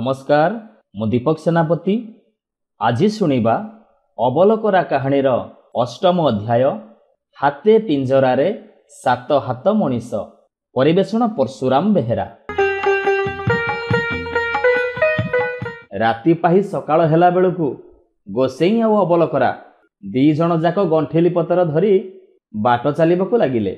नमस्कार मु दीपक सेनापति। आज शुणिबा अबलकरा कहानीर अष्टम अध्याय हाते पिंजरारे सात हाथ मनीष। परिवेषण परशुराम बेहेरा। राति पाही सकाळ हेला बेलकु गोसेई आ अबलकरा दी जण जाक गंठेली पतर धरी बाट चलिबाकू लागिले।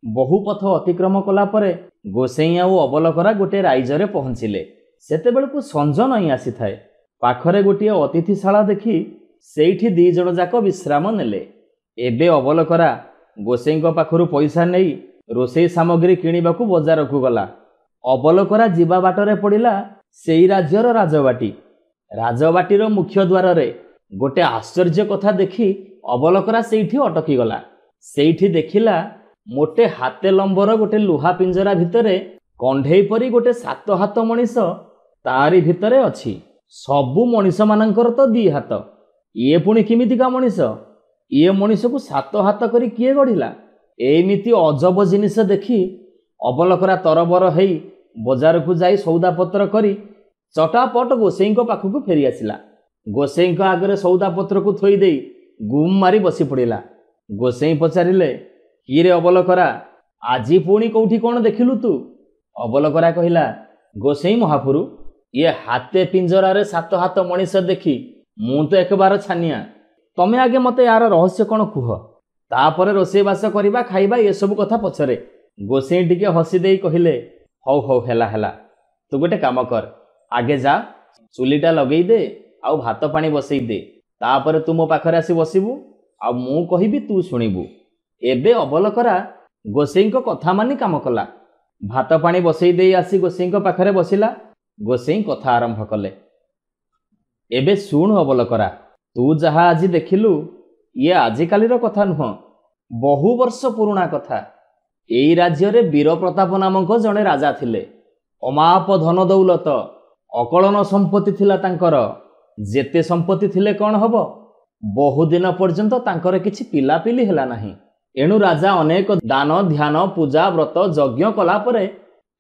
बहु पथ अतिक्रम कला परे गोसेई आ अबलकरा गोटे राइजरे पहुंचिले। सेतेबेलकु संज नई आसी थाए। पाखरे गोटे अतिथिशाला देखि सेठी दी जण जाक विश्राम नेले। एबे अबलकरा गोसेईଙ୍କ पाखरु पैसा नेई रोषेई सामग्री किणिबाकू बजार को गला। अबलकरा जीवा बाटरे पड़िला सेई राज्यर राजबाटी। राजबाटीर मुख्य द्वार रे गोटे आश्चर्य कथा देखि अबलकरा सेठी अटकी गला। सेठी देखिला मोटे हाते लंबर गोटे लुहा पिंजरा भितरे कंढेई परी गोटे सात हाथ मनीष तारी भितरे अछि। सबु मनीष मानकर तो दी हाथ, ये पुणी किमितिका मनीष? ये मनीष को सात हाथ करी किए गढ़िला? एमिति अजब जिनिस देखि अबलकरा तरबर हेई बजार को जाई सौदापत्र करी चटापट गोसेई पाखक फेरी आसिला। गोसेई आगरे सौदापत्र को थोई देई गुम मारी बसी पड़िला। गोसेई पचारिले, कि रे अबलकरा, आजी पुणी कौठी कौन देखिलु तू? अबलकरा कहिला, गोसेई महापुरु, ये हाथे पिंजरारे सात हाथ मनीष देखि मु तो एक बार छानिया। तमे आगे मते यार रहस्य कौन कुह, तापरे रोषेईबास करिबा खाइबा ये सब कथा पछरे। गोसेई टिके हसी देई कहिले, हौ हौ हेला हेला, तू गोटे काम कर, आगे जा चुलीटा लगेई दे आउ भात पानी बसेई दे, तापरे तू मो पाखरे आसी बसिबू आ मु कहिबी तू शुणिबू। एबे अबलकरा गोसेईଙ୍କ कथा मानि काम कला। भात पानी बसेई देई आसी गोसेईଙ୍କ पाखरे बसिला। गोसेई कथा आरंभ कले। एबे शुण अबलकरा, तू जहा आज देखिलु ये आजिकालीर कथा नुह, बहु वर्ष पुराणा कथा। एई राज्य रे वीर प्रताप नामक जने राजा थिले। अमाप धन दौलत अकलन संपत्ति थिला तांकर। जेते संपत्ति थिले कौन हब, बहुदिन पर्यंत तांकर किछि पिलापिली हेला नाही। एणु राजा अनेक दान ध्यान पूजा व्रत यज्ञ कला परे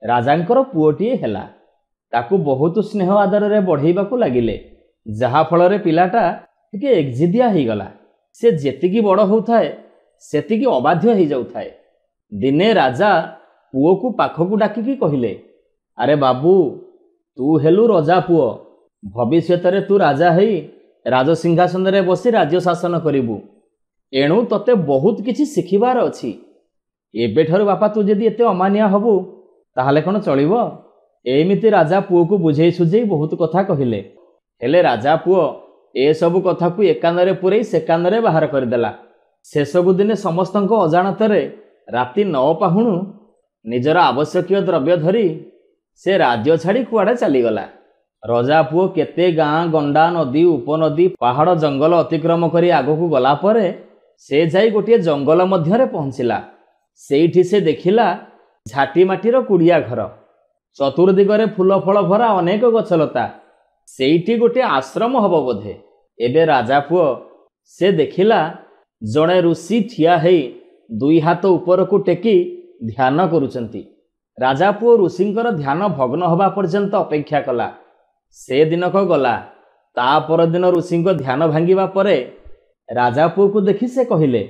राजांकर पुओटीए हेला। ताकू बहुत स्नेह आदर रे बढ़ेबाकू लागिले, जहा फल रे पिलाटा टिके एक्जिदिया ही गला। से जेतिकी बड़ होउथाए सेतिकी अबाध्य ही जाउथाए। दिने राजा पुओ को पाखकू डाकिकी कहिले, अरे बाबू, तू हेलु रजा पुओ, भविष्यत रे तू राजा हेई राजसिंहासन रे बसी राज्य शासन करिबू। एणु तते बहुत किछि शिखिबार अछि। एबेठारु बापा तू जदि एते अमानिया हबु ताहले कोन चलिबो? एमिति राजा पुओ को बुझेई सुझेई बहुत कथा कहिले। हेले राजा पुओ ए सब कथा को एकानरे पुरई से कानरे बाहर करदेला। शेषगु दिने समस्तक अजाणतरे राति 9 पाहुणु निजर आवश्यकीय द्रव्य धरी से राज्य छाड़ी कुआडे चलीगला। रजा पुओ केते गाँ गंडा नदी उपनदी पहाड़ जंगल अतिक्रम करी आगकू गला परे से जाई गोटे जंगल मध्यरे पहुंचिला। सेठी से देखिला झाटी माटीर कुड़िया घर, चतुर्दिगरे फूल फल भरा अनेक गछलता। सेठी गोटे आश्रम हब बोधे। एबे राजा पुओ से देखिला जड़े ऋषि ठिया हेई दुई हाथ ऊपर को टेकी ध्यान करुचंती। राजा पुओ ऋषिंकर ध्यान भग्न हवा पर्यंत अपेक्षा कला। से दिनक गला। ता पर दिन ऋषिंक ध्यान भांगिबा परे राजा पुओ को देखि से कहिले,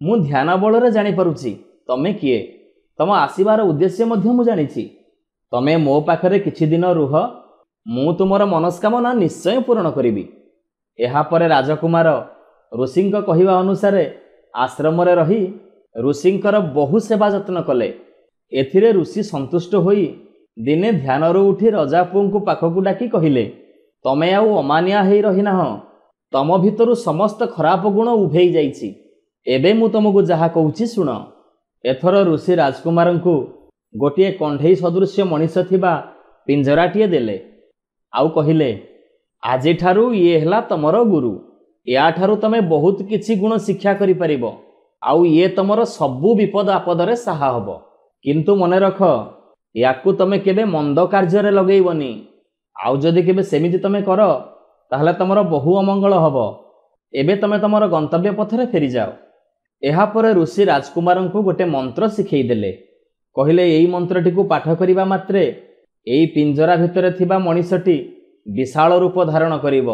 मु ध्यान बଳରେ जानि पारुची तमे किए, तम आसीबार उद्देश्य मध्य मु जानिछि। तमे मो पाखरे किछि दिन रुह, मु तुमर मनस्कामना निश्चय पूर्ण करिबी। एहा परे राजकुमार ऋषिंक कहिबा अनुसारे आश्रम रे रही ऋषिंकर बहु सेवा जत्न कले। एथिरे ऋषि संतुष्ट होई दिने ध्यानरू उठी रजा पुओंकु पाखकू डाकी कहिले, तमे आउ अमानिया हेई रही नाह, तम भितरु समस्त खराब गुण उभेई जाइछि। एबे मु तुमको जहा कहूछि सुण। एथर ऋषि राजकुमारंकु गोटिए कंढेई सदृश्य मनीष थिबा पिंजराटिए देले। आउ कहिले, आजि ठारू ये हेला तमर गुरु। या ठारू तमे बहुत किछि गुण शिक्षा करि परिबो। आउ ये तमर सबु विपद आपदरे साहा हबो। किंतु मने रख, याकू तमे केबे मंद कार्य लगेइबनी। आउ जदि केबे सेमिति तमे कर ताहले तमर बहु अमंगल हबो। एबे तमे तमर गंतव्य पथरे फेरी जाओ। एहा परे ऋषि राजकुमारंकु गोटे मंत्र शिखेई देले। कहिले एई मंत्रटी को पाठ करिबा मात्रे एई पिंजरा भितरे थिबा मनीषटी ବିଶାଳ ରୂପ ଧାରଣ କରିବ।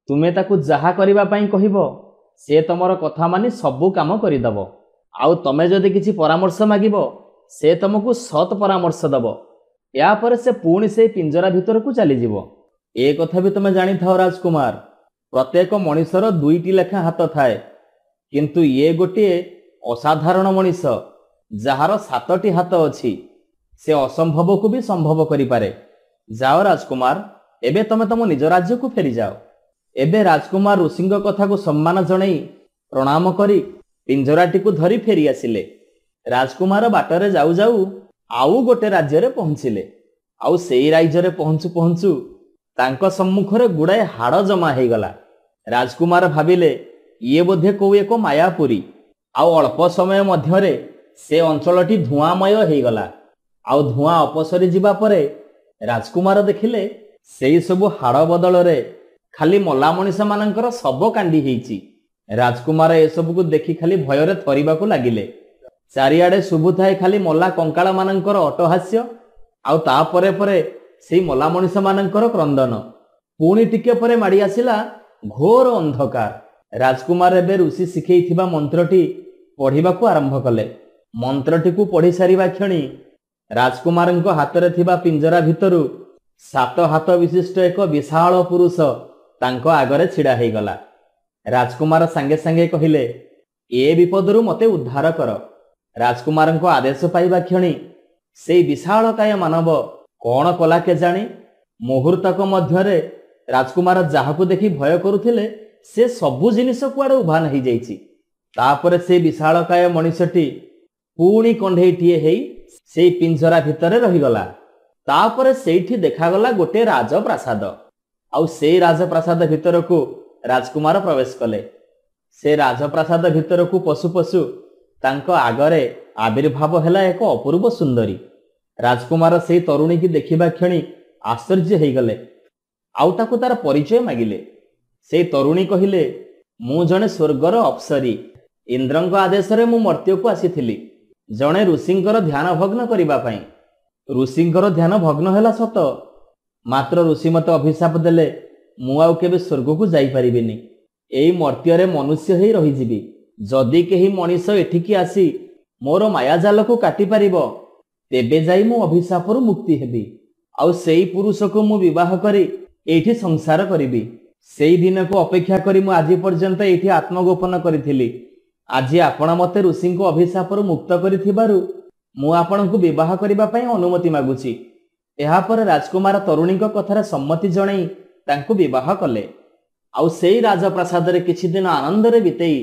ତୁମେ ତାକୁ ଯାହା କରିବା ପାଇଁ କହିବ ସେ ତମର କଥା ମାନି ସବୁ କାମ କରିଦେବ। ଆଉ ତମେ ଯଦି କିଛି ପରାମର୍ଶ ମାଗିବ ସେ ତମକୁ ସତ୍ ପରାମର୍ଶ ଦେବ। ଏହାପରେ ସେ ପୁଣି ସେଇ ପିଞ୍ଜରା ଭିତରକୁ ଚାଲିଯିବ। ଏ କଥା ବି ତମେ ଜାଣିଥାଅ ରାଜକୁମାର, ପ୍ରତ୍ୟେକ ମଣିଷର 2ଟି ଲେଖା ହାତ ଥାଏ, କିନ୍ତୁ ଇଏ ଗୋଟିଏ ଅସାଧାରଣ ମଣିଷ ଯାହାର 7ଟି ହାତ ଅଛି। ସେ ଅସମ୍ଭବକୁ ବି ସମ୍ଭବ କରିପାରେ। ଯାଅ ରାଜକୁମାର, ଏବେ ତମେ ତମ ନିଜ ରାଜ୍ୟକୁ ଫେରିଯାଅ। ଏବେ ରାଜକୁମାର ଋଷିଙ୍କ କଥାକୁ ସମ୍ମାନ ଜଣାଇ ପ୍ରଣାମ କରି ପିଞ୍ଜରାଟିକୁ ଧରି ଫେରି ଆସିଲେ। ରାଜକୁମାର ବାଟରେ ଯାଉ ଯାଉ ଆଉ ଗୋଟେ ରାଜ୍ୟରେ ପହଞ୍ଚିଲେ। ଆଉ ସେଇ ରାଜ୍ୟରେ ପହଞ୍ଚୁ ପହଞ୍ଚୁ ତାଙ୍କ ସମ୍ମୁଖରେ ଗୁଡ଼ାଏ ହାଡ଼ ଜମା ହେଇଗଲା। ରାଜକୁମାର ଭାବିଲେ ଇଏ ବୋଧେ କୋଉ ଏକ ମାୟାପୁରୀ। ଆଉ ଅଳ୍ପ ସମୟ ମଧ୍ୟରେ ସେ ଅଞ୍ଚଳଟି ଧୂଆଁମୟ ହେଇଗଲା। ଆଉ ଧୂଆଁ ଅପସରି ଯିବା ପରେ ରାଜକୁମାର ଦେଖିଲେ ସେଇ ସବୁ ହାଡ଼ ବଦଳରେ ଖାଲି ମଲା ମଣିଷମାନଙ୍କର ଶବ କାଣ୍ଡି ହେଇଛି। ରାଜକୁମାର ଏସବୁକୁ ଦେଖି ଖାଲି ଭୟରେ ଥରିବାକୁ ଲାଗିଲେ। ଚାରିଆଡ଼େ ଶୁଭୁଥାଏ ଖାଲି ମଲା କଙ୍କାଳମାନଙ୍କର ଅଟ୍ଟହାସ୍ୟ, ଆଉ ତାପରେ ପରେ ସେଇ ମଲା ମଣିଷମାନଙ୍କର କ୍ରନ୍ଦନ। ପୁଣି ଟିକେ ପରେ ମାଡ଼ି ଆସିଲା ଘୋର ଅନ୍ଧକାର। ରାଜକୁମାର ଏବେ ଋଷି ଶିଖେଇଥିବା ମନ୍ତ୍ରଟି ପଢ଼ିବାକୁ ଆରମ୍ଭ କଲେ। ମନ୍ତ୍ରଟିକୁ ପଢ଼ି ସାରିବା କ୍ଷଣି ରାଜକୁମାରଙ୍କ ହାତରେ ଥିବା ପିଞ୍ଜରା ଭିତରୁ 7 ହାତ ବିଶିଷ୍ଟ ଏକ ବିଶାଳ ପୁରୁଷ ତାଙ୍କ ଆଗରେ ଛିଡ଼ା ହେଇଗଲା। ରାଜକୁମାର ସାଙ୍ଗେ ସାଙ୍ଗେ କହିଲେ, ଏ ବିପଦରୁ ମୋତେ ଉଦ୍ଧାର କର। ରାଜକୁମାରଙ୍କ ଆଦେଶ ପାଇବା କ୍ଷଣି ସେଇ ବିଶାଳକାୟ ମାନବ କ'ଣ କଲା କେଜାଣି, ମୁହୂର୍ତ୍ତକ ମଧ୍ୟରେ ରାଜକୁମାର ଯାହାକୁ ଦେଖି ଭୟ କରୁଥିଲେ ସେ ସବୁ ଜିନିଷ କୁଆଡ଼େ ଉଭାନ ହେଇଯାଇଛି। ତାପରେ ସେ ବିଶାଳକାୟ ମଣିଷଟି ପୁଣି କଣ୍ଢେଇଟିଏ ହେଇ ସେଇ ପିଞ୍ଜରା ଭିତରେ ରହିଗଲା। ତାପରେ ସେଇଠି ଦେଖାଗଲା ଗୋଟେ ରାଜପ୍ରାସାଦ। ଆଉ ସେଇ ରାଜପ୍ରାସାଦ ଭିତରକୁ ରାଜକୁମାର ପ୍ରବେଶ କଲେ। ସେ ରାଜପ୍ରାସାଦ ଭିତରକୁ ପଶୁ ପଶୁ ତାଙ୍କ ଆଗରେ ଆବିର୍ଭାବ ହେଲା ଏକ ଅପୂର୍ବ ସୁନ୍ଦରୀ। ରାଜକୁମାର ସେଇ ତରୁଣୀକି ଦେଖିବା କ୍ଷଣି ଆଶ୍ଚର୍ଯ୍ୟ ହେଇଗଲେ। ଆଉ ତାକୁ ତାର ପରିଚୟ ମାଗିଲେ। ସେଇ ତରୁଣୀ କହିଲେ, ମୁଁ ଜଣେ ସ୍ୱର୍ଗର ଅପ୍ସରୀ। ଇନ୍ଦ୍ରଙ୍କ ଆଦେଶରେ ମୁଁ ମର୍ତ୍ତ୍ୟକୁ ଆସିଥିଲି ଜଣେ ଋଷିଙ୍କର ଧ୍ୟାନ ଭଗ୍ନ କରିବା ପାଇଁ। ଋଷିଙ୍କର ଧ୍ୟାନ ଭଗ୍ନ ହେଲା ସତ, ମାତ୍ର ଋଷି ମୋତେ ଅଭିଶାପ ଦେଲେ ମୁଁ ଆଉ କେବେ ସ୍ୱର୍ଗକୁ ଯାଇପାରିବିନି। ଏଇ ମର୍ତ୍ତ୍ୟରେ ମନୁଷ୍ୟ ହେଇ ରହିଯିବି। ଯଦି କେହି ମଣିଷ ଏଠିକି ଆସି ମୋର ମାୟାଜାଲକୁ କାଟିପାରିବ ତେବେ ଯାଇ ମୁଁ ଅଭିଶାପରୁ ମୁକ୍ତି ହେବି। ଆଉ ସେଇ ପୁରୁଷକୁ ମୁଁ ବିବାହ କରି ଏଇଠି ସଂସାର କରିବି। ସେଇ ଦିନକୁ ଅପେକ୍ଷା କରି ମୁଁ ଆଜି ପର୍ଯ୍ୟନ୍ତ ଏଇଠି ଆତ୍ମଗୋପନ କରିଥିଲି। ଆଜି ଆପଣ ମୋତେ ଋଷିଙ୍କ ଅଭିଶାପରୁ ମୁକ୍ତ କରିଥିବାରୁ ମୁଁ ଆପଣଙ୍କୁ ବିବାହ କରିବା ପାଇଁ ଅନୁମତି ମାଗୁଛି। ଏହାପରେ ରାଜକୁମାର ତରୁଣୀଙ୍କ କଥାରେ ସମ୍ମତି ଜଣାଇ ତାଙ୍କୁ ବିବାହ କଲେ। ଆଉ ସେଇ ରାଜପ୍ରାସାଦରେ କିଛି ଦିନ ଆନନ୍ଦରେ ବିତେଇ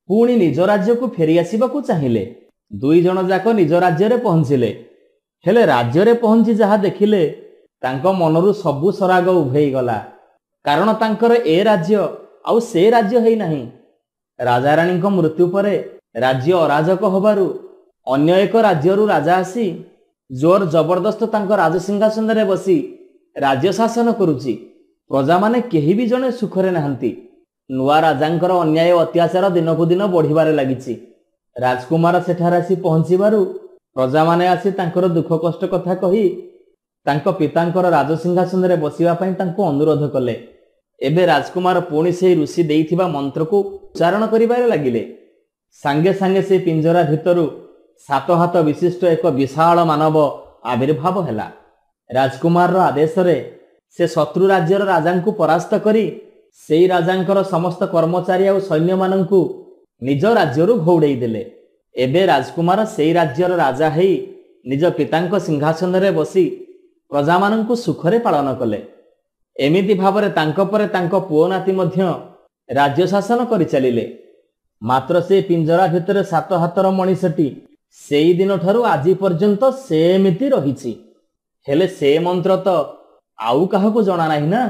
ପୁଣି ନିଜ ରାଜ୍ୟକୁ ଫେରିଆସିବାକୁ ଚାହିଁଲେ। 2 ଜଣ ଯାକ ନିଜ ରାଜ୍ୟରେ ପହଞ୍ଚିଲେ। ହେଲେ ରାଜ୍ୟରେ ପହଞ୍ଚି ଯାହା ଦେଖିଲେ ତାଙ୍କ ମନରୁ ସବୁ ସରାଗ ଉଭେଇଗଲା। କାରଣ ତାଙ୍କର ଏ ରାଜ୍ୟ ଆଉ ସେ ରାଜ୍ୟ ହେଇନାହିଁ। ରାଜାରାଣୀଙ୍କ ମୃତ୍ୟୁ ପରେ ରାଜ୍ୟ ଅରାଜକ ହେବାରୁ ଅନ୍ୟ ଏକ ରାଜ୍ୟରୁ ରାଜା ଆସି ଜୋର ଜବରଦସ୍ତ ତାଙ୍କ ରାଜସିଂହାସନରେ ବସି ରାଜ୍ୟ ଶାସନ କରୁଛି। ପ୍ରଜାମାନେ କେହି ବି ଜଣେ ସୁଖରେ ନାହାନ୍ତି। ନୂଆ ରାଜାଙ୍କର ଅନ୍ୟାୟ ଅତ୍ୟାଚାର ଦିନକୁ ଦିନ ବଢ଼ିବାରେ ଲାଗିଛି। ରାଜକୁମାର ସେଠାରେ ଆସି ପହଞ୍ଚିବାରୁ ପ୍ରଜାମାନେ ଆସି ତାଙ୍କର ଦୁଃଖ କଷ୍ଟ କଥା କହି ତାଙ୍କ ପିତାଙ୍କର ରାଜସିଂହାସନରେ ବସିବା ପାଇଁ ତାଙ୍କୁ ଅନୁରୋଧ କଲେ। ଏବେ ରାଜକୁମାର ପୁଣି ସେହି ଋଷି ଦେଇଥିବା ମନ୍ତ୍ରକୁ ଉଚ୍ଚାରଣ କରିବାରେ ଲାଗିଲେ। ସାଙ୍ଗେ ସାଙ୍ଗେ ସେ ପିଞ୍ଜରା ଭିତରୁ 7 ହାତ ବିଶିଷ୍ଟ ଏକ ବିଶାଳ ମାନବ ଆବିର୍ଭାବ ହେଲା। ରାଜକୁମାରର ଆଦେଶରେ ସେ ଶତ୍ରୁ ରାଜ୍ୟର ରାଜାଙ୍କୁ ପରାସ୍ତ କରି ସେଇ ରାଜାଙ୍କର ସମସ୍ତ କର୍ମଚାରୀ ଆଉ ସୈନ୍ୟମାନଙ୍କୁ ନିଜ ରାଜ୍ୟରୁ ଘଉଡ଼େଇ ଦେଲେ। ଏବେ ରାଜକୁମାର ସେଇ ରାଜ୍ୟର ରାଜା ହେଇ ନିଜ ପିତାଙ୍କ ସିଂହାସନରେ ବସି ପ୍ରଜାମାନଙ୍କୁ ସୁଖରେ ପାଳନ କଲେ। ଏମିତି ଭାବରେ ତାଙ୍କ ପରେ ତାଙ୍କ ପୁଅ ନାତି ମଧ୍ୟ ରାଜ୍ୟ ଶାସନ କରିଚାଲିଲେ। ମାତ୍ର ସେ ପିଞ୍ଜରା ଭିତରେ 7 ହାତର ମଣିଷଟି ସେଇ ଦିନଠାରୁ ଆଜି ପର୍ଯ୍ୟନ୍ତ ସେମିତି ରହିଛି। ହେଲେ ସେ ମନ୍ତ୍ର ତ ଆଉ କାହାକୁ ଜଣା ନାହିଁ ନା,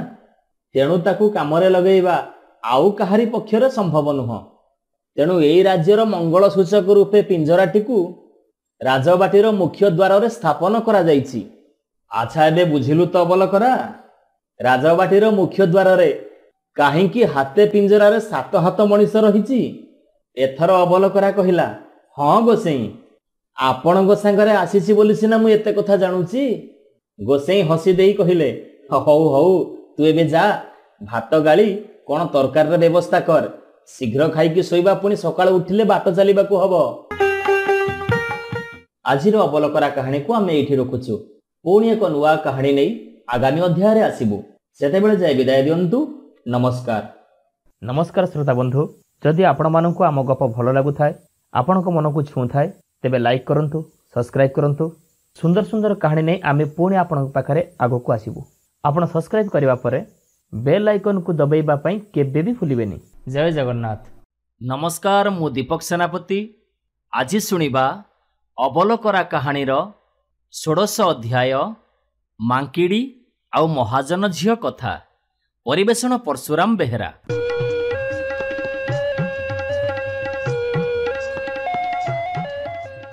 ତେଣୁ ତାକୁ କାମରେ ଲଗେଇବା ଆଉ କାହାରି ପକ୍ଷରେ ସମ୍ଭବ ନୁହଁ। ତେଣୁ ଏଇ ରାଜ୍ୟର ମଙ୍ଗଳ ସୂଚକ ରୂପେ ପିଞ୍ଜରାଟିକୁ ରାଜବାଟୀର ମୁଖ୍ୟ ଦ୍ୱାରରେ ସ୍ଥାପନ କରାଯାଇଛି। ଆଚ୍ଛା, ଏବେ ବୁଝିଲୁ ତ ଅବଲକରା, ରାଜବାଟୀର ମୁଖ୍ୟ ଦ୍ୱାରରେ କାହିଁକି ହାତେ ପିଞ୍ଜରାରେ 7 ହାତ ମଣିଷ ରହିଛି? ଏଥର ଅବଲକରା କହିଲା, ହଁ ଗୋସେଇଁ, ଆପଣଙ୍କ ସାଙ୍ଗରେ ଆସିଛି ବୋଲି ସିନା ମୁଁ ଏତେ କଥା ଜାଣୁଛି। ଗୋସେଇଁ ହସି ଦେଇ କହିଲେ, ହଉ ହଉ, तू एबे जा भात गाली कौन तरकार व्यवस्था कर शीघ्र खाई शोवा पुणी सकाळ उठिले बाट चलवाकू हम। आज अबलकरा कहानी को आम ये रखुचु पुणी एक नुआ कहानी नहीं आगामी अध्याय आसबू से जाए विदाय दिंतु। नमस्कार। नमस्कार श्रोता बंधु, जदि आपण मानक आम गप भल लगु थाए आपण मन को छू थाए तेबे लाइक करंतु, सब्सक्राइब करंतु। सुंदर सुंदर कहानी नहीं आम पुणी आपण पाखरे आगो को आसबू। आपण सब्सक्राइब करिबा परे बेल आइकन को दबाइबा पई केबे भी भूलिबेनी। जय जगन्नाथ। नमस्कार, मु दीपक सेनापति। आज सुनिबा अबलकरा कहानीर 16 अध्याय मांकिड़ी आउ महाजन झियो कथा। परिवेषण परशुराम बेहेरा।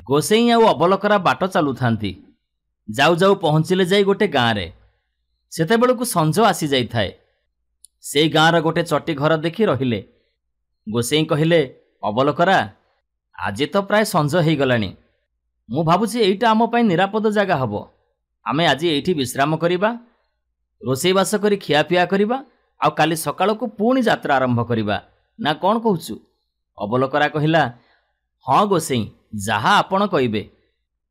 गोसेई आउ अबलकरा बाट चलु थांती। जाऊ जाऊ पहुंचिले जाई गोटे गाँव रे। सेते बेलकु संज आसी जाई थाए। से गाँर गोटे चटी घर देखि रहिले। गोसेई कहिले, अबलकरा आज तो प्राय संज हो गलानी, मु भाबुछि एइटा आम पई निरापद जगह हबो। आमे आज एइठी विश्राम करिबा, रोषेईबास करी खियापिया करिबा आ काली सकाळ को पुणी यात्रा आरंभ करिबा ना कोन कहूछु। अबलकरा कहिला, हाँ गोसेई जहा आपण कहिबे।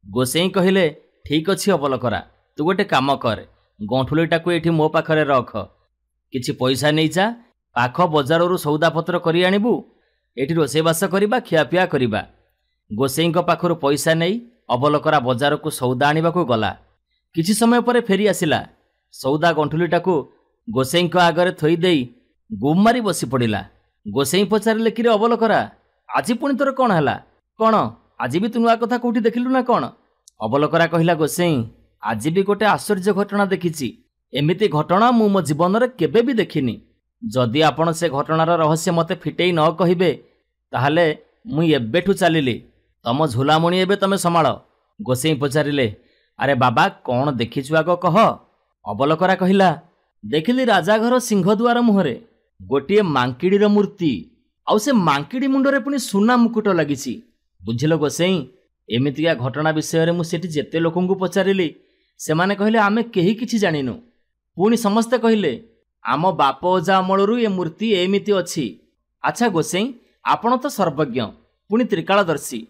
गोसेई कहिले, ठीक अछि अबलकरा, तू गोटे काम कर, गंठुलीटाकू एठी मो पाखरे रख, किछि पैसा नै जा, पाख बजाररू सौदापत्र करि आनिबू, एठी रोषेईबास करिबा खियापिया करिबा। गोसेईଙ୍କ पाखରୁ पैसा नहीं अबलकरा बजार को सौदा आनिबाकू गला। किछि समय पर फेरी आसिला। सौदा गंठुलीटाकू गोसेईଙ୍କ आगरे थोई देई गुम मारी बसी पड़िला। गोसेई पचारिले, कि रे अबलकरा आज पुणी तोर कौन है? कौन आज भी तू नुआ कथा कौटी देखिलु ना कौन? अबलकरा कहिला, गोसेई आज भी गोटे आश्चर्य घटना देखिछि। एमिति घटना मु मो जीवन रे केबे भी देखिनी। जदि आपण से घटनार रहस्य मते फिटेई न कहिबे ताहले मु एबेठु चलिली, तम झुलामणी एबे तमे संभाळ। गोसेई पचारिले, अरे बाबा कौन देखिछु आग कह। अबलकरा कहिला, देखिली राजा घर सिंहद्वार मुहरे गोटे मांकिड़ीर मूर्ति, आउ से मांकिड़ी मुंडरे पुणी सुना मुकुट लगिछि। बुझिल गोसेई, एमितिका घटना विषय में मुझे जेते लोकंकु पचारिली सेमाने कहिले आमे केही किछि जानिनु। पुणी समस्ते कहिले आम बाप अजा अमलरू ए मूर्ति एमिति अछि। अच्छा गोसेई, आपण तो सर्वज्ञ पुणी त्रिकालदर्शी,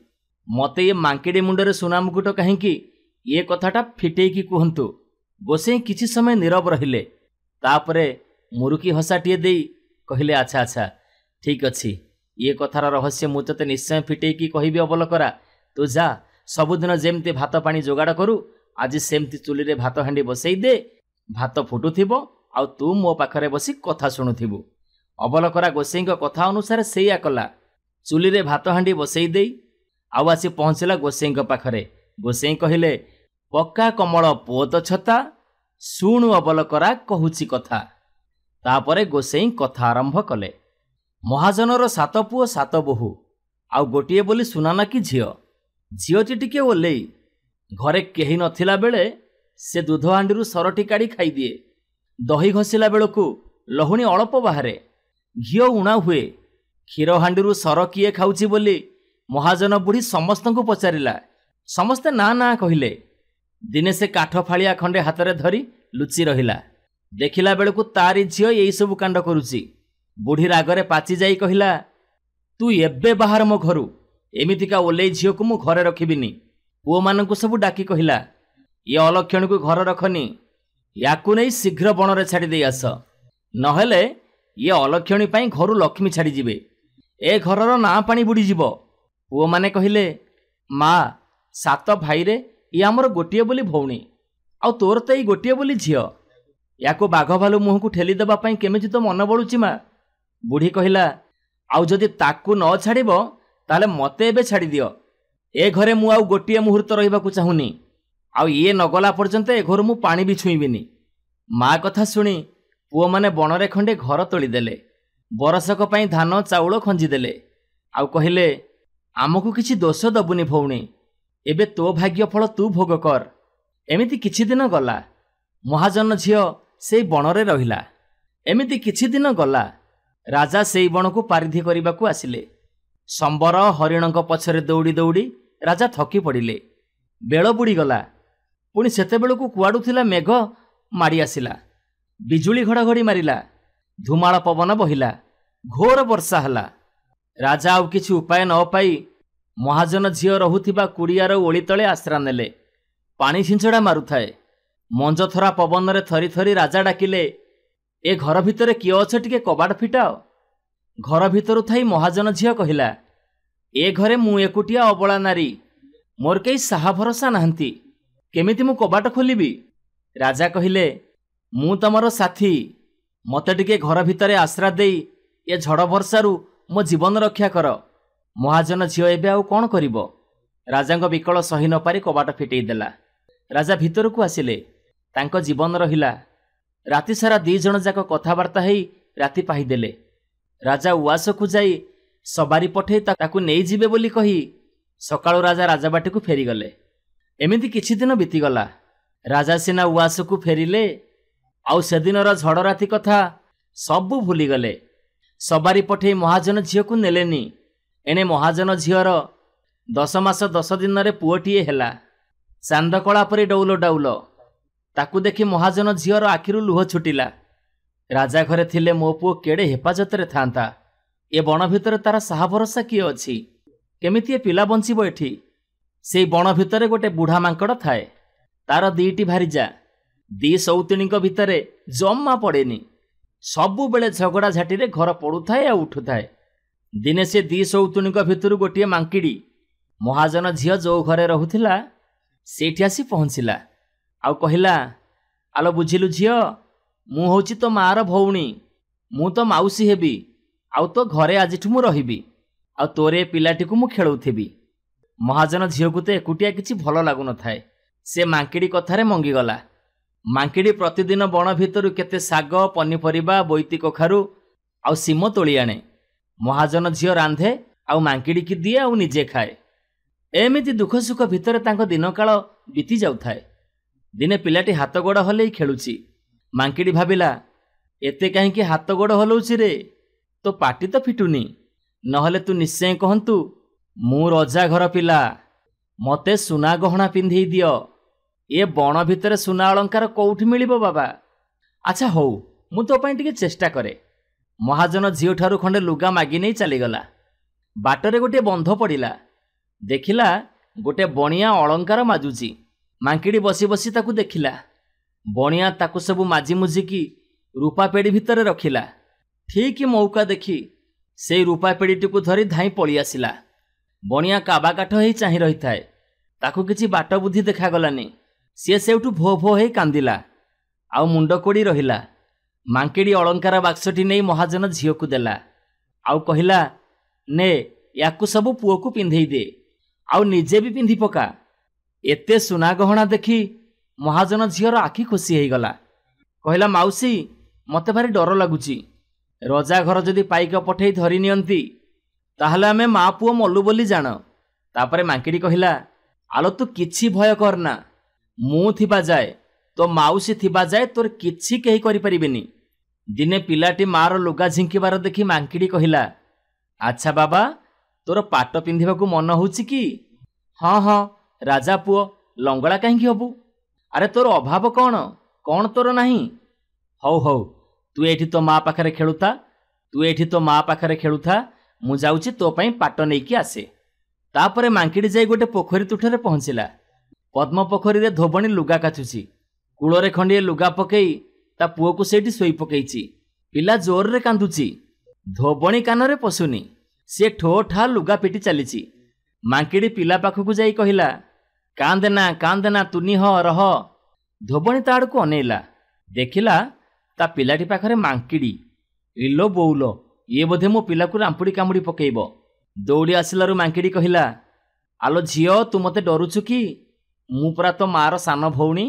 मते ये मांकिड़ी मुंडरे सुना मुकुट कहीं ये कथाटा फिटेकी कहतु। गोसेई किछि समय नीरव रहिले, तापरे मुरुकी हसाटिए देई कहिले, अच्छा अच्छा ठीक अछि, ये कथार रहस्य मु तते निश्चय फिटेकी कहिबी। अबलकरा तू जा, सबुदिन जेमती भात पानी जोगाड़ करू आज सेमती चुली रे भात हांडी बसई दे, भात फुटुथिबो आउ तू मो पाखरे बसी कथा शुणुथिबु। अबलकरा गोसेईଙ୍କ कथा अनुसार सेया कला। चुली रे भात हांडी बसई देई आउ आसी पहुंचला गोसेईଙ୍କ पाखरे। गोसेई कहिले, पक्का कमल पुओ छता, शुणु अबलकरा कहूची कथा। तापरे गोसेई कथा आरंभ कले। महाजनर 7 पुओ 7 बोहू आउ गोटिए बोली सुनाना कि झियो। झियोटी टिके ओलेई घरे केही नथिला बेले से दूध हांडीरू सरटी काढ़ी खाई दिए। दही घसिला बेलकू लहुणी अल्प बाहरे, घिओ उणा हुए। क्षीर हांडीरू सर किए खाउची बोली महाजन बुढ़ी समस्तंकु पचारिला। समस्ते ना ना कहिले। दिने से काठ फाड़िया खंडे हाथरे धरी लुचि रहिला। देखिला बेलकू तारी झियो एई सबु कांड करूची। बुढ़ी रागरे पाची जाई कहिला, तू एबे बाहर मो घरू, एमितिका ओलेई झियो को मु घरे रखिबिनी। पुओ मानकु सबु डाकी कहिला, ये अलक्षणी को घर रखनी, याकू नहीं शीघ्र बणरे छाड़ी दे आस, नहेले ये अलक्षणी पाई घरू लक्ष्मी छाड़ी जिबे, ए घरर ना पानी बुड़ी जिवो। पुओ माने कहिले, माँ 7 भाई रे ये आमर गोटिए बोली भौणी, आउ तोर तो ये गोटिए बोली झियो, याकू बाघ भालू मुह को ठेली देबा पाई केमिति तो मन बळुची माँ। बुढ़ी कहिला, आउ जदि ताकू न छाड़िबो ताले मते एबे छाड़ी दियो, ए घरे मु आउ गोटिए मुहूर्त रहिबाकू चाहुनी, आउ ये नगला पर्यंत ए घर मु पानी भी छुईबिनी। माँ कथा शुणी पुओ माने बणरे खंडे घर तोली देले, बरसक पाई धान चाउल खंजी देले, आउ कहिले, आमको किछि दोष दबुनी भौणी, एबे तो भाग्य फल तू भोग कर। एमिति किछि दिन गला। महाजन झियो सेई बणरे रहिला। एमिति किछि दिन गला। राजा सेई बण को पारिधि करिबाकू आसिले। संबर हरिणक पछरे दौड़ी दौड़ी राजा थकी पड़िले। बेल बुड़ी गला। पुणी सेतेबेलकू कुआडू थिला मेघ माड़ी आसिला। ବିଜୁଳି ଘଡ଼ଘଡ଼ି ମାରିଲା, ଧୁମାଳ ପବନ ବହିଲା, ଘୋର ବର୍ଷା ହେଲା। ରାଜା ଆଉ କିଛି ଉପାୟ ନ ପାଇ ମହାଜନ ଝିଅ ରହୁଥିବା କୁଡ଼ିଆର ଓଳି ତଳେ ଆଶ୍ରା ନେଲେ। ପାଣି ଛିଞ୍ଚଡ଼ା ମାରୁଥାଏ। ମଞ୍ଜଥରା ପବନରେ ଥରି ଥରି ରାଜା ଡାକିଲେ, ଏ ଘର ଭିତରେ କିଏ ଅଛ, ଟିକେ କବାଟ ଫିଟାଅ। ଘର ଭିତରୁ ଥାଇ ମହାଜନ ଝିଅ କହିଲା, ଏ ଘରେ ମୁଁ ଏକୁଟିଆ ଅବଳା ନାରୀ, ମୋର କେହି ସାହା ଭରସା ନାହାନ୍ତି, କେମିତି ମୁଁ କବାଟ ଖୋଲିବି? ରାଜା କହିଲେ, ମୁଁ ତମର ସାଥୀ, ମୋତେ ଟିକେ ଘର ଭିତରେ ଆଶ୍ରା ଦେଇ ଏ ଝଡ଼ ବର୍ଷାରୁ ମୋ ଜୀବନ ରକ୍ଷା କର। ମହାଜନ ଝିଅ ଏବେ ଆଉ କ'ଣ କରିବ? ରାଜାଙ୍କ ବିକଳ ସହି ନ ପାରି କବାଟ ଫିଟେଇ ଦେଲା। ରାଜା ଭିତରକୁ ଆସିଲେ। ତାଙ୍କ ଜୀବନ ରହିଲା। ରାତି ସାରା 2 ଜଣ ଯାକ କଥାବାର୍ତ୍ତା ହେଇ ରାତି ପାହିଦେଲେ। ରାଜା ଉଆସକୁ ଯାଇ ସବାରି ପଠେଇ ତାକୁ ନେଇଯିବେ ବୋଲି କହି ସକାଳୁ ରାଜା ରାଜବାଟିକୁ ଫେରିଗଲେ। ଏମିତି କିଛି ଦିନ ବିତିଗଲା। ରାଜା ସିନା ଉଆସକୁ ଫେରିଲେ, ଆଉ ସେଦିନର ଝଡ଼ ରାତି କଥା ସବୁ ଭୁଲିଗଲେ। ସବାରି ପଠେଇ ମହାଜନ ଝିଅକୁ ନେଲେନି। ଏଣେ ମହାଜନ ଝିଅର 10 ମାସ 10 ଦିନରେ ପୁଅଟିଏ ହେଲା। ଚାନ୍ଦକଳା ପରି ଡଉଲ ଡାଉଲ। ତାକୁ ଦେଖି ମହାଜନ ଝିଅର ଆଖିରୁ ଲୁହ ଛୁଟିଲା। ରାଜା ଘରେ ଥିଲେ ମୋ ପୁଅ କେଡ଼େ ହେପାଜତରେ ଥାନ୍ତା। ଏ ବଣ ଭିତରେ ତାର ସାହା ଭରସା କିଏ ଅଛି? କେମିତି ଏ ପିଲା ବଞ୍ଚିବ ଏଠି? ସେଇ ବଣ ଭିତରେ ଗୋଟେ ବୁଢ଼ା ମାଙ୍କଡ଼ ଥାଏ। ତାର 2ଟି ଭାରିଜା। 2 ସଉତିଣୀଙ୍କ ଭିତରେ ଜମା ପଡ଼େନି। ସବୁବେଳେ ଝଗଡ଼ା ଝାଟିରେ ଘର ପଡ଼ୁଥାଏ ଆଉ ଉଠୁଥାଏ। ଦିନେ ସେ 2 ସଉତୁଣୀଙ୍କ ଭିତରୁ ଗୋଟିଏ ମାଙ୍କିଡ଼ି ମହାଜନ ଝିଅ ଯୋଉ ଘରେ ରହୁଥିଲା ସେଇଠି ଆସି ପହଞ୍ଚିଲା। ଆଉ କହିଲା, ଆଲୋ ବୁଝିଲୁ ଝିଅ, ମୁଁ ହେଉଛି ତୋ ମାଆର ଭଉଣୀ, ମୁଁ ତ ମାଉସୀ ହେବି, ଆଉ ତୋ ଘରେ ଆଜିଠୁ ମୁଁ ରହିବି, ଆଉ ତୋର ଏ ପିଲାଟିକୁ ମୁଁ ଖେଳଉଥିବି। ମହାଜନ ଝିଅକୁ ତ ଏକୁଟିଆ କିଛି ଭଲ ଲାଗୁନଥାଏ। ସେ ମାଙ୍କିଡ଼ି କଥାରେ ମଙ୍ଗିଗଲା। ମାଙ୍କିଡ଼ି ପ୍ରତିଦିନ ବଣ ଭିତରୁ କେତେ ଶାଗ, ପନିପରିବା, ବୋଇତି କଖାରୁ ଆଉ ଶିମ ତୋଳି ଆଣେ। ମହାଜନ ଝିଅ ରାନ୍ଧେ, ଆଉ ମାଙ୍କିଡ଼ିକି ଦିଏ, ଆଉ ନିଜେ ଖାଏ। ଏମିତି ଦୁଃଖ ସୁଖ ଭିତରେ ତାଙ୍କ ଦିନକାଳ ବିତି ଯାଉଥାଏ। ଦିନେ ପିଲାଟି ହାତ ଗୋଡ଼ ହଲେଇ ଖେଳୁଛି। ମାଙ୍କିଡ଼ି ଭାବିଲା, ଏତେ କାହିଁକି ହାତ ଗୋଡ଼ ହଲଉଛି ରେ? ତୋ ପାଟି ତ ଫିଟୁନି, ନହେଲେ ତୁ ନିଶ୍ଚୟ କହନ୍ତୁ, ମୁଁ ରଜା ଘର ପିଲା, ମୋତେ ସୁନା ଗହଣା ପିନ୍ଧେଇ ଦିଅ। ଏ ବଣ ଭିତରେ ସୁନା ଅଳଙ୍କାର କୋଉଠି ମିଳିବ ବାବା? ଆଚ୍ଛା ହଉ, ମୁଁ ତୋ ପାଇଁ ଟିକେ ଚେଷ୍ଟା କରେ। ମହାଜନ ଝିଅଠାରୁ ଖଣ୍ଡେ ଲୁଗା ମାଗି ନେଇ ଚାଲିଗଲା। ବାଟରେ ଗୋଟିଏ ବନ୍ଧ ପଡ଼ିଲା। ଦେଖିଲା ଗୋଟେ ବଣିଆ ଅଳଙ୍କାର ମାଜୁଛି। ମାଙ୍କିଡ଼ି ବସି ବସି ତାକୁ ଦେଖିଲା। ବଣିଆ ତାକୁ ସବୁ ମାଜି ମୁଜିକି ରୂପା ପେଡ଼ି ଭିତରେ ରଖିଲା। ଠିକ୍ ମଉକା ଦେଖି ସେଇ ରୂପା ପେଡ଼ିଟିକୁ ଧରି ଧାଇଁ ପଳି ଆସିଲା। ବଣିଆ କାବା କାଠ ହେଇ ଚାହିଁ ରହିଥାଏ। ତାକୁ କିଛି ବାଟ ବୁଦ୍ଧି ଦେଖାଗଲାନି। ସିଏ ସେଇଠୁ ଭୋ ଭୋ ହେଇ କାନ୍ଦିଲା, ଆଉ ମୁଣ୍ଡ କୋଡ଼ି ରହିଲା। ମାଙ୍କିଡ଼ି ଅଳଙ୍କାର ବାକ୍ସଟି ନେଇ ମହାଜନ ଝିଅକୁ ଦେଲା, ଆଉ କହିଲା, ନେ, ୟାକୁ ସବୁ ପୁଅକୁ ପିନ୍ଧେଇ ଦେ, ଆଉ ନିଜେ ବି ପିନ୍ଧି ପକା। ଏତେ ସୁନା ଗହଣା ଦେଖି ମହାଜନ ଝିଅର ଆଖି ଖୁସି ହେଇଗଲା। କହିଲା, ମାଉସୀ, ମୋତେ ଭାରି ଡର ଲାଗୁଛି। ରଜା ଘର ଯଦି ପାଇକ ପଠେଇ ଧରି ନିଅନ୍ତି, ତାହେଲେ ଆମେ ମା ପୁଅ ମଲୁ ବୋଲି ଜାଣ। ତାପରେ ମାଙ୍କିଡ଼ି କହିଲା, ଆଲୋ ତୁ କିଛି ଭୟ କରନା, ମୁଁ ଥିବା ଯାଏ, ତୋ ମାଉସୀ ଥିବା ଯାଏ ତୋର କିଛି କେହି କରିପାରିବେନି। ଦିନେ ପିଲାଟି ମାର ଲୁଗା ଝିଙ୍କିବାର ଦେଖି ମାଙ୍କିଡ଼ି କହିଲା, ଆଚ୍ଛା ବାବା, ତୋର ପାଟ ପିନ୍ଧିବାକୁ ମନ ହେଉଛି କି? ହଁ ହଁ, ରାଜା ପୁଅ, ଲଙ୍ଗଳା କାହିଁକି ହବୁ? ଆରେ ତୋର ଅଭାବ କ'ଣ? କ'ଣ ତୋର ନାହିଁ? ହଉ ହଉ, ତୁ ଏଇଠି ତୋ ମା ପାଖରେ ଖେଳୁଥା, ମୁଁ ଯାଉଛି ତୋ ପାଇଁ ପାଟ ନେଇକି ଆସେ। ତାପରେ ମାଙ୍କିଡ଼ି ଯାଇ ଗୋଟେ ପୋଖରୀ ତୁଠରେ ପହଞ୍ଚିଲା। ପଦ୍ମ ପୋଖରୀରେ ଧୋବଣୀ ଲୁଗା କାଚୁଛି। କୂଳରେ ଖଣ୍ଡିଏ ଲୁଗା ପକେଇ ତା ପୁଅକୁ ସେଇଠି ଶୋଇ ପକେଇଛି। ପିଲା ଜୋରରେ କାନ୍ଦୁଛି। ଧୋବଣୀ କାନରେ ପଶୁନି। ସିଏ ଠୋ ଠା ଲୁଗା ପିଟି ଚାଲିଛି। ମାଙ୍କିଡ଼ି ପିଲା ପାଖକୁ ଯାଇ କହିଲା, କାନ୍ଦେନା ତୁନି ହ ରହ। ଧୋବଣୀ ତା ଆଡ଼କୁ ଅନେଇଲା। ଦେଖିଲା ତା ପିଲାଟି ପାଖରେ ମାଙ୍କିଡ଼ି। ଇଲୋ ବୋଉଲ, ଇଏ ବୋଧେ ମୋ ପିଲାକୁ ରାମ୍ପୁଡ଼ି କାମୁଡ଼ି ପକେଇବ। ଦୌଡ଼ି ଆସିଲାରୁ ମାଙ୍କିଡ଼ି କହିଲା, ଆଲୋ ଝିଅ, ତୁ ମୋତେ ଡରୁଛୁ କି? ମୁଁ ପରା ତୋ ମାର ସାନ ଭଉଣୀ।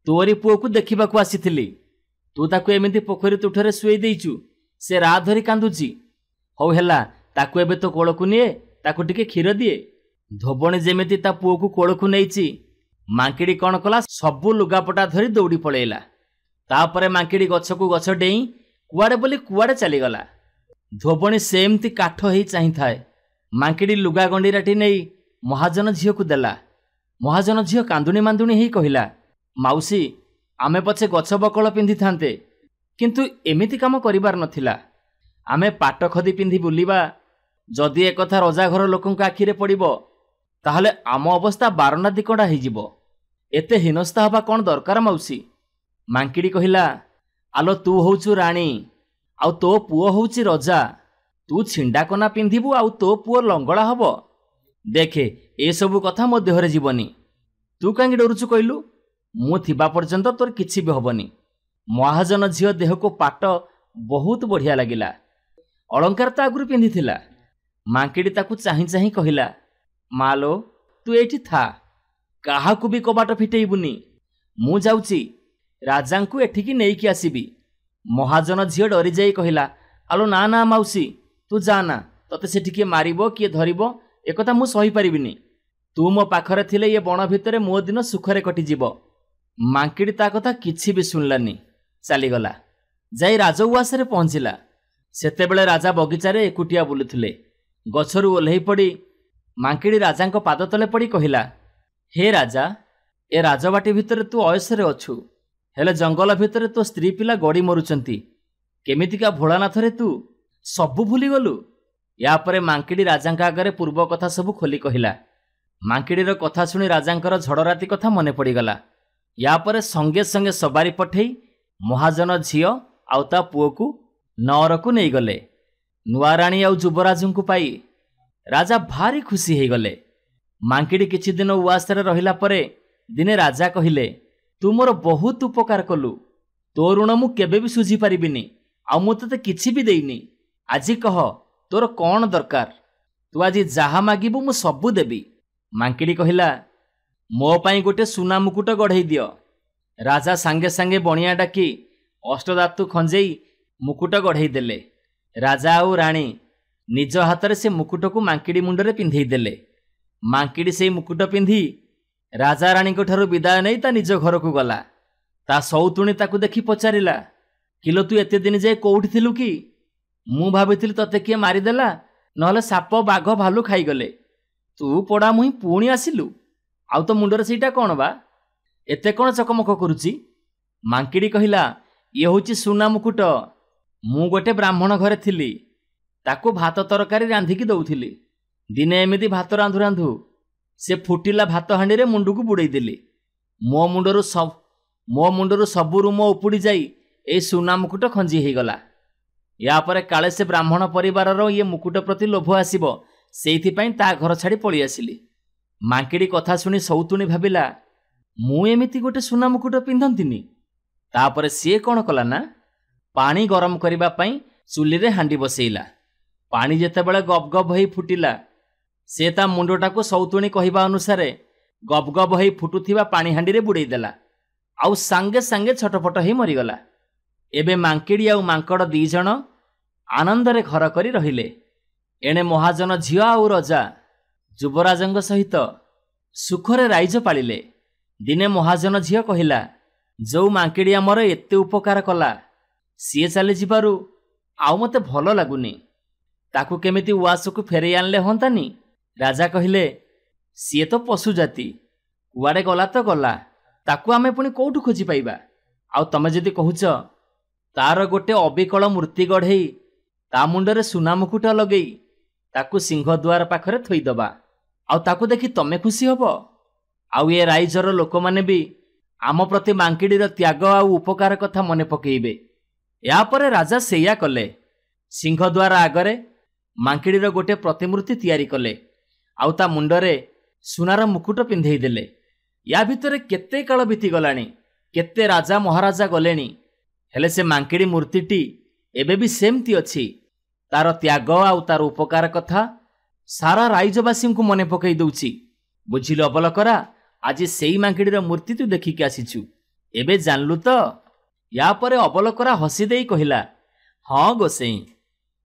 ତୋରି ପୁଅକୁ ଦେଖିବାକୁ ଆସିଥିଲି। ତୁ ତାକୁ ଏମିତି ପୋଖରୀ ତୁଠରେ ଶୁଏଇ ଦେଇଛୁ। ସେ ରାତ ଧରି କାନ୍ଦୁଛି। ହଉ ହେଲା, ତାକୁ ଏବେ ତୋ କୋଳକୁ ନିଏ, ତାକୁ ଟିକେ କ୍ଷୀର ଦିଏ। ଧୋବଣୀ ଯେମିତି ତା ପୁଅକୁ କୋଳକୁ ନେଇଛି, ମାଙ୍କିଡ଼ି କ'ଣ କଲା, ସବୁ ଲୁଗାପଟା ଧରି ଦୌଡ଼ି ପଳେଇଲା। ତାପରେ ମାଙ୍କିଡ଼ି ଗଛକୁ ଗଛ ଡେଇଁ କୁଆଡ଼େ ବୋଲି କୁଆଡ଼େ ଚାଲିଗଲା। ଧୋବଣୀ ସେମିତି କାଠ ହେଇ ଚାହିଁଥାଏ। ମାଙ୍କିଡ଼ି ଲୁଗା ଗଣ୍ଡିରାଟି ନେଇ ମହାଜନ ଝିଅକୁ ଦେଲା। ମହାଜନ ଝିଅ କାନ୍ଦୁଣି ମାନ୍ଦୁଣି ହେଇ କହିଲା, ମାଉସୀ, ଆମେ ପଛେ ଗଛ ବକଳ ପିନ୍ଧିଥାନ୍ତେ, କିନ୍ତୁ ଏମିତି କାମ କରିବାର ନଥିଲା। ଆମେ ପାଟ ଖଦି ପିନ୍ଧି ବୁଲିବା, ଯଦି ଏକଥା ରଜା ଘର ଲୋକଙ୍କ ଆଖିରେ ପଡ଼ିବ ତାହେଲେ ଆମ ଅବସ୍ଥା ବାରଣ୍ଡା ଦିକଣ୍ଡା ହେଇଯିବ। ଏତେ ହୀନସ୍ତା ହେବା କ'ଣ ଦରକାର ମାଉସୀ? ମାଙ୍କିଡ଼ି କହିଲା, ଆଲୋ ତୁ ହଉଛୁ ରାଣୀ ଆଉ ତୋ ପୁଅ ହଉଛି ରଜା। ତୁ ଛିଣ୍ଡାକନା ପିନ୍ଧିବୁ ଆଉ ତୋ ପୁଅ ଲଙ୍ଗଳା ହବ। ଦେଖେ ଏସବୁ କଥା ମୋ ଦେହରେ ଯିବନି। ତୁ କାହିଁକି ଡରୁଛୁ କହିଲୁ? ମୁଁ ଥିବା ପର୍ଯ୍ୟନ୍ତ ତୋର କିଛି ବି ହବନି। ମହାଜନ ଝିଅ ଦେହକୁ ପାଟ ବହୁତ ବଢ଼ିଆ ଲାଗିଲା। ଅଳଙ୍କାର ତ ଆଗରୁ ପିନ୍ଧିଥିଲା। ମାଙ୍କିଡ଼ି ତାକୁ ଚାହିଁ ଚାହିଁ କହିଲା, ମାଲୋ ତୁ ଏଇଠି ଥା, କାହାକୁ ବି କବାଟ ଫିଟେଇବୁନି। ମୁଁ ଯାଉଛି ରାଜାଙ୍କୁ ଏଠିକି ନେଇକି ଆସିବି। ମହାଜନ ଝିଅ ଡରିଯାଇ କହିଲା, ଆଲୋ ନା ନା ମାଉସୀ, ତୁ ଯା ନା, ତତେ ସେଠି କିଏ ମାରିବ କିଏ ଧରିବ ଏକଥା ମୁଁ ସହିପାରିବିନି। ତୁ ମୋ ପାଖରେ ଥିଲେ ଏ ବଣ ଭିତରେ ମୋ ଦିନ ସୁଖରେ କଟିଯିବ। ମାଙ୍କିଡ଼ି ତା କଥା କିଛି ବି ଶୁଣିଲାନି, ଚାଲିଗଲା। ଯାଇ ରାଜଉଆସରେ ପହଞ୍ଚିଲା। ସେତେବେଳେ ରାଜା ବଗିଚାରେ ଏକୁଟିଆ ବୁଲୁଥିଲେ। ଗଛରୁ ଓହ୍ଲେଇ ପଡ଼ି ମାଙ୍କିଡ଼ି ରାଜାଙ୍କ ପାଦ ତଳେ ପଡ଼ି କହିଲା, ହେ ରାଜା, ଏ ରାଜବାଟୀ ଭିତରେ ତୁ ଅୟସରେ ଅଛୁ, ହେଲେ ଜଙ୍ଗଲ ଭିତରେ ତୋ ସ୍ତ୍ରୀ ପିଲା ଗଡ଼ି ମରୁଛନ୍ତି। କେମିତିକା ଭୋଳାନାଥରେ ତୁ ସବୁ ଭୁଲିଗଲୁ। ୟାପରେ ମାଙ୍କିଡ଼ି ରାଜାଙ୍କ ଆଗରେ ପୂର୍ବ କଥା ସବୁ ଖୋଲି କହିଲା। ମାଙ୍କିଡ଼ିର କଥା ଶୁଣି ରାଜାଙ୍କର ଝଡ଼ରାତି କଥା ମନେ ପଡ଼ିଗଲା। ୟାପରେ ସଙ୍ଗେ ସଙ୍ଗେ ସବାରି ପଠେଇ ମହାଜନ ଝିଅ ଆଉ ତା ପୁଅକୁ ନଅରକୁ ନେଇଗଲେ। ନୂଆ ରାଣୀ ଆଉ ଯୁବରାଜଙ୍କୁ ପାଇ ରାଜା ଭାରି ଖୁସି ହେଇଗଲେ। ମାଙ୍କିଡ଼ି କିଛି ଦିନ ଉଆସରେ ରହିଲା ପରେ ଦିନେ ରାଜା କହିଲେ, ତୁ ମୋର ବହୁତ ଉପକାର କଲୁ। ତୋ ଋଣ ମୁଁ କେବେ ବି ଶୁଝି ପାରିବିନି, ଆଉ ମୁଁ ତତେ କିଛି ବି ଦେଇନି। ଆଜି କହ ତୋର କ'ଣ ଦରକାର? ତୁ ଆଜି ଯାହା ମାଗିବୁ ମୁଁ ସବୁ ଦେବି। ମାଙ୍କିଡ଼ି କହିଲା, ମୋ ପାଇଁ ଗୋଟେ ସୁନା ମୁକୁଟ ଗଢ଼େଇ ଦିଅ। ରାଜା ସାଙ୍ଗେ ସାଙ୍ଗେ ବଣିଆ ଡାକି ଅଷ୍ଟଧାତୁ ଖଞ୍ଜେଇ ମୁକୁଟ ଗଢ଼େଇ ଦେଲେ। ରାଜା ଆଉ ରାଣୀ ନିଜ ହାତରେ ସେ ମୁକୁଟକୁ ମାଙ୍କିଡ଼ି ମୁଣ୍ଡରେ ପିନ୍ଧେଇ ଦେଲେ। ମାଙ୍କିଡ଼ି ସେଇ ମୁକୁଟ ପିନ୍ଧି ରାଜା ରାଣୀଙ୍କ ଠାରୁ ବିଦାୟ ନେଇ ତା ନିଜ ଘରକୁ ଗଲା। ତା ସଉତୁଣୀ ତାକୁ ଦେଖି ପଚାରିଲା, କିଲୋ ତୁ ଏତେ ଦିନ ଯାଏ କୋଉଠି ଥିଲୁ କି? ମୁଁ ଭାବିଥିଲି ତତେ କିଏ ମାରିଦେଲା, ନହେଲେ ସାପ ବାଘ ଭାଲୁ ଖାଇଗଲେ। ତୁ ପୋଡ଼ା ମୁହିଁ ପୁଣି ଆସିଲୁ। ଆଉ ତୋ ମୁଣ୍ଡରେ ସେଇଟା କ'ଣ ବା? ଏତେ କ'ଣ ଚକମକ କରୁଛି? ମାଙ୍କିଡ଼ି କହିଲା, ଇଏ ହେଉଛି ସୁନା ମୁକୁଟ। ମୁଁ ଗୋଟେ ବ୍ରାହ୍ମଣ ଘରେ ଥିଲି, ତାକୁ ଭାତ ତରକାରୀ ରାନ୍ଧିକି ଦଉଥିଲି। ଦିନେ ଏମିତି ଭାତ ରାନ୍ଧୁ ରାନ୍ଧୁ ସେ ଫୁଟିଲା ଭାତ ହାଣ୍ଡିରେ ମୁଣ୍ଡକୁ ବୁଡ଼େଇ ଦେଲି। ମୋ ମୁଣ୍ଡରୁ ସବୁ ରୁମ ଉପୁଡ଼ି ଯାଇ ଏଇ ସୁନା ମୁକୁଟ ଖଞ୍ଜି ହେଇଗଲା। ୟାପରେ କାଳେ ସେ ବ୍ରାହ୍ମଣ ପରିବାରର ଇଏ ମୁକୁଟ ପ୍ରତି ଲୋଭ ଆସିବ, ସେଇଥିପାଇଁ ତା ଘର ଛାଡ଼ି ପଳେଇ ଆସିଲି। ମାଙ୍କିଡ଼ି କଥା ଶୁଣି ସଉତୁଣୀ ଭାବିଲା, ମୁଁ ଏମିତି ଗୋଟେ ସୁନା ମୁକୁଟ ପିନ୍ଧନ୍ତିନି। ତାପରେ ସିଏ କ'ଣ କଲା ନା, ପାଣି ଗରମ କରିବା ପାଇଁ ଚୁଲିରେ ହାଣ୍ଡି ବସେଇଲା। ପାଣି ଯେତେବେଳେ ଗବ ଗବ ହେଇ ଫୁଟିଲା, ସେ ତା ମୁଣ୍ଡଟାକୁ ସଉତୁଣୀ କହିବା ଅନୁସାରେ ଗବ ଗବ ହେଇ ଫୁଟୁଥିବା ପାଣି ହାଣ୍ଡିରେ ବୁଡ଼େଇ ଦେଲା, ଆଉ ସାଙ୍ଗେ ସାଙ୍ଗେ ଛଟପଟ ହେଇ ମରିଗଲା। ଏବେ ମାଙ୍କିଡ଼ି ଆଉ ମାଙ୍କଡ଼ 2 ଜଣ ଆନନ୍ଦରେ ଘର କରି ରହିଲେ। ଏଣେ ମହାଜନ ଝିଅ ଆଉ ରଜା ଯୁବରାଜଙ୍କ ସହିତ ସୁଖରେ ରାଇଜ ପାଳିଲେ। ଦିନେ ମହାଜନ ଝିଅ କହିଲା, ଯୋଉ ମାଙ୍କିଡ଼ି ଆମର ଏତେ ଉପକାର କଲା, ସିଏ ଚାଲିଯିବାରୁ ଆଉ ମୋତେ ଭଲ ଲାଗୁନି। ତାକୁ କେମିତି ଉଆସକୁ ଫେରେଇ ଆଣିଲେ ହୁଅନ୍ତାନି? ରାଜା କହିଲେ, ସିଏ ତ ପଶୁ ଜାତି, କୁଆଡ଼େ ଗଲା ତ ଗଲା, ତାକୁ ଆମେ ପୁଣି କୋଉଠୁ ଖୋଜି ପାଇବା? ଆଉ ତମେ ଯଦି କହୁଛ ତାର ଗୋଟେ ଅବିକଳ ମୂର୍ତ୍ତି ଗଢ଼େଇ ତା ମୁଣ୍ଡରେ ସୁନା ମୁକୁଟ ଲଗେଇ ତାକୁ ସିଂହଦ୍ୱାର ପାଖରେ ଥୋଇଦବା, ଆଉ ତାକୁ ଦେଖି ତମେ ଖୁସି ହବ, ଆଉ ଏ ରାଇଜର ଲୋକମାନେ ବି ଆମ ପ୍ରତି ମାଙ୍କିଡ଼ିର ତ୍ୟାଗ ଆଉ ଉପକାର କଥା ମନେ ପକେଇବେ। ଏହାପରେ ରାଜା ସେଇଆ କଲେ। ସିଂହଦ୍ୱାର ଆଗରେ ମାଙ୍କିଡ଼ିର ଗୋଟେ ପ୍ରତିମୂର୍ତ୍ତି ତିଆରି କଲେ, ଆଉ ତା ମୁଣ୍ଡରେ ସୁନାର ମୁକୁଟ ପିନ୍ଧେଇ ଦେଲେ। ୟା ଭିତରେ କେତେ କାଳ ବିତିଗଲାଣି, କେତେ ରାଜା ମହାରାଜା ଗଲେଣି, ହେଲେ ସେ ମାଙ୍କିଡ଼ି ମୂର୍ତ୍ତିଟି ଏବେ ବି ସେମିତି ଅଛି। ତାର ତ୍ୟାଗ ଆଉ ତାର ଉପକାର କଥା ସାରା ରାଇଜବାସୀଙ୍କୁ ମନେ ପକାଇ ଦଉଛି। ବୁଝିଲୁ ଅବଲକରା, ଆଜି ସେଇ ମାଙ୍କିଡ଼ିର ମୂର୍ତ୍ତି ତୁ ଦେଖିକି ଆସିଛୁ, ଏବେ ଜାଣିଲୁ ତ? ୟାପରେ ଅବଲକରା ହସି ଦେଇ କହିଲା, ହଁ ଗୋସେଇଁ,